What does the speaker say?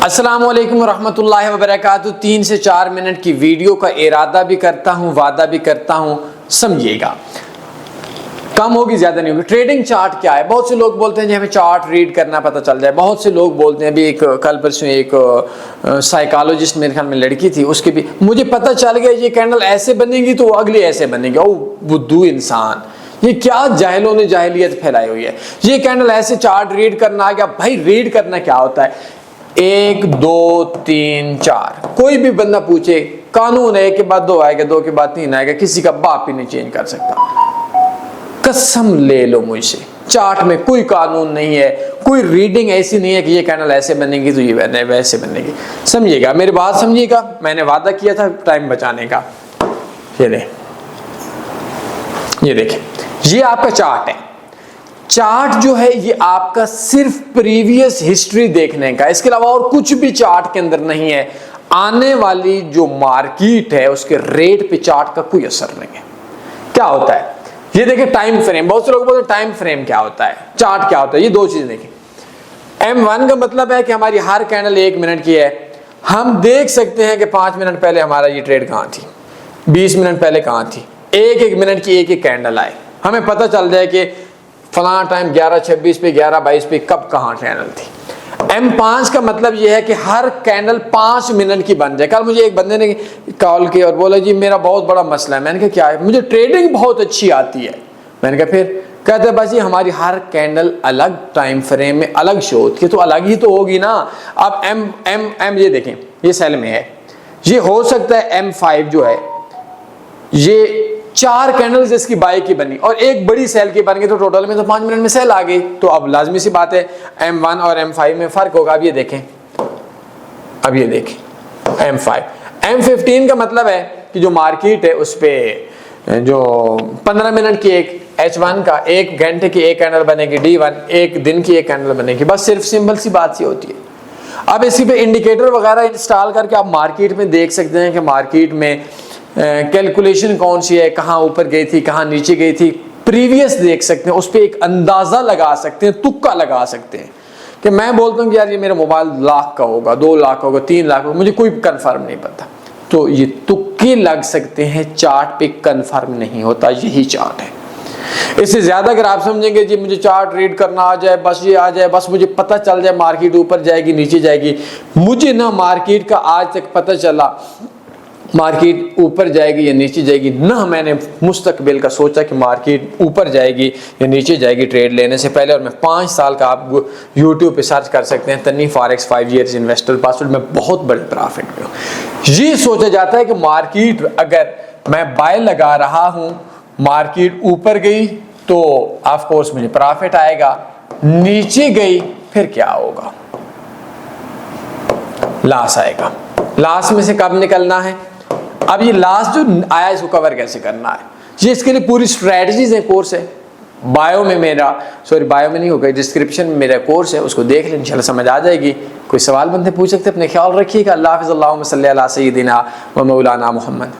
अस्सलामुअलैकुम रहमतुल्लाहि व बरकातुहू। 3 से 4 मिनट की वीडियो का इरादा भी करता हूँ, वादा भी करता हूँ, समझिएगा। कम होगी, ज्यादा नहीं होगी। ट्रेडिंग चार्ट क्या है? बहुत से लोग बोलते हैं जी हमें चार्ट रीड करना पता चल जाए। बहुत से लोग बोलते हैं, अभी एक कल परसों एक साइकोलॉजिस्ट मेरे ख्याल में लड़की थी, उसके भी मुझे पता चल गया ये कैंडल ऐसे बनेगी तो अगली ऐसे बनेगी। ओ बुद्धू इंसान, ये क्या जाहिलों ने जाहिलियत फैलाई हुई है। ये कैंडल ऐसे चार्ट रीड करना आ गया। भाई रीड करना क्या होता है? 1 2 3 4 कोई भी बंदा पूछे, कानून है 1 के बाद 2 आएगा, 2 के बाद 3 आएगा, किसी का बाप ही नहीं चेंज कर सकता। कसम ले लो मुझसे, चार्ट में कोई कानून नहीं है, कोई रीडिंग ऐसी नहीं है कि ये कैंडल ऐसे बनेगी तो ये वैसे बनेगी। समझिएगा, मेरी बात समझिएगा। मैंने वादा किया था टाइम बचाने का। ये देखें, ये आपका चार्ट है। चार्ट जो है ये आपका सिर्फ प्रीवियस हिस्ट्री देखने का, इसके अलावा और कुछ भी चार्ट के अंदर नहीं है। आने वाली जो मार्केट है उसके रेट पे चार्ट का कोई असर नहीं है। क्या होता है ये देखिए, टाइम फ्रेम। बहुत से लोग बोलते हैं टाइम फ्रेम क्या होता है, चार्ट क्या होता है। ये दो चीजें देखें। M1 का मतलब है कि हमारी हर कैंडल 1 मिनट की है। हम देख सकते हैं कि 5 मिनट पहले हमारा ये ट्रेड कहां थी, 20 मिनट पहले कहां थी। 1-1 मिनट की एक कैंडल आए, हमें पता चल जाए कि फलाना टाइम 11:26 पे, 11:22 पे कब कहां कैंडल थी। M5 का मतलब यह है कि हर कैंडल 5 मिनट की बन जाए। कल मुझे एक बंदे ने कॉल किया और बोला जी मेरा बहुत बड़ा मसला है। मैंने कहा क्या है? मुझे ट्रेडिंग बहुत अच्छी आती है। मैंने कहा फिर? कहते बस ये हमारी हर कैंडल अलग टाइम फ्रेम में अलग शो होती है, तो अलग ही तो होगी ना। अब M ये देखें, ये सेल में है। ये हो सकता है M5 जो है ये 4 कैंडल्स इसकी बाई की बनी और एक बड़ी सेल की बन गई, तो टोटल में तो 5 मिनट में सेल आ गई। तो अब लाजमी सी बात है M1 और M5 में फर्क होगा। अब ये देखें, अब ये देखें M5 M15 का मतलब है कि जो मार्केट है उस पे जो 15 मिनट की एक H1 का 1 घंटे की एक कैंडल बनेगी, D1 1 दिन की एक कैंडल बनेगी। बस सिर्फ सिंपल सी बात सी होती है। अब इसी पे इंडिकेटर वगैरह इंस्टॉल करके आप मार्केट में देख सकते हैं कि मार्केट में कैलकुलेशन कौन सी है, कहां ऊपर गई थी, कहां नीचे गई थी, प्रीवियस देख सकते हैं। उस पर एक अंदाजा लगा सकते हैं, तुक्का लगा सकते हैं कि मैं बोलता हूं कि यार ये मेरा मोबाइल लाख का होगा, 2 लाख होगा, 3 लाख होगा, मुझे कोई कंफर्म नहीं पता। तो ये तुक्के लग सकते हैं, चार्ट पे कंफर्म नहीं होता। यही चार्ट है। इससे ज्यादा अगर आप समझेंगे जी मुझे चार्ट रीड करना आ जाए, बस ये आ जाए, बस मुझे पता चल जाए मार्केट ऊपर जाएगी नीचे जाएगी। मुझे ना मार्केट का आज तक पता चला मार्केट ऊपर जाएगी या नीचे जाएगी, ना मैंने मुस्तकबिल का सोचा कि मार्केट ऊपर जाएगी या नीचे जाएगी ट्रेड लेने से पहले। और मैं 5 साल का, आप यूट्यूब पे सर्च कर सकते हैं, तन्नी फॉरेक्स 5 years इन्वेस्टर पासवर्ड में बहुत बड़े प्रॉफिट में हूँ। ये सोचा जाता है कि मार्केट अगर मैं बाय लगा रहा हूँ, मार्केट ऊपर गई तो ऑफ कोर्स मुझे प्रॉफिट आएगा, नीचे गई फिर क्या होगा? लॉस आएगा। लॉस में से कब निकलना है? अब ये लास्ट जो आया इसको कवर कैसे करना है, ये इसके लिए पूरी स्ट्रेटजीज है, कोर्स है। बायो में मेरा, सॉरी बायो में नहीं होगा, डिस्क्रिप्शन में मेरा कोर्स है, उसको देख लें, इंशाल्लाह समझ आ जाएगी। कोई सवाल बंदे पूछ सकते हैं, अपने ख्याल रखिएगा। अल्लाह हाफ़िज़। अल्लाहुम्मा सल्ली अला सय्यिदिना व मौलाना मुहम्मद।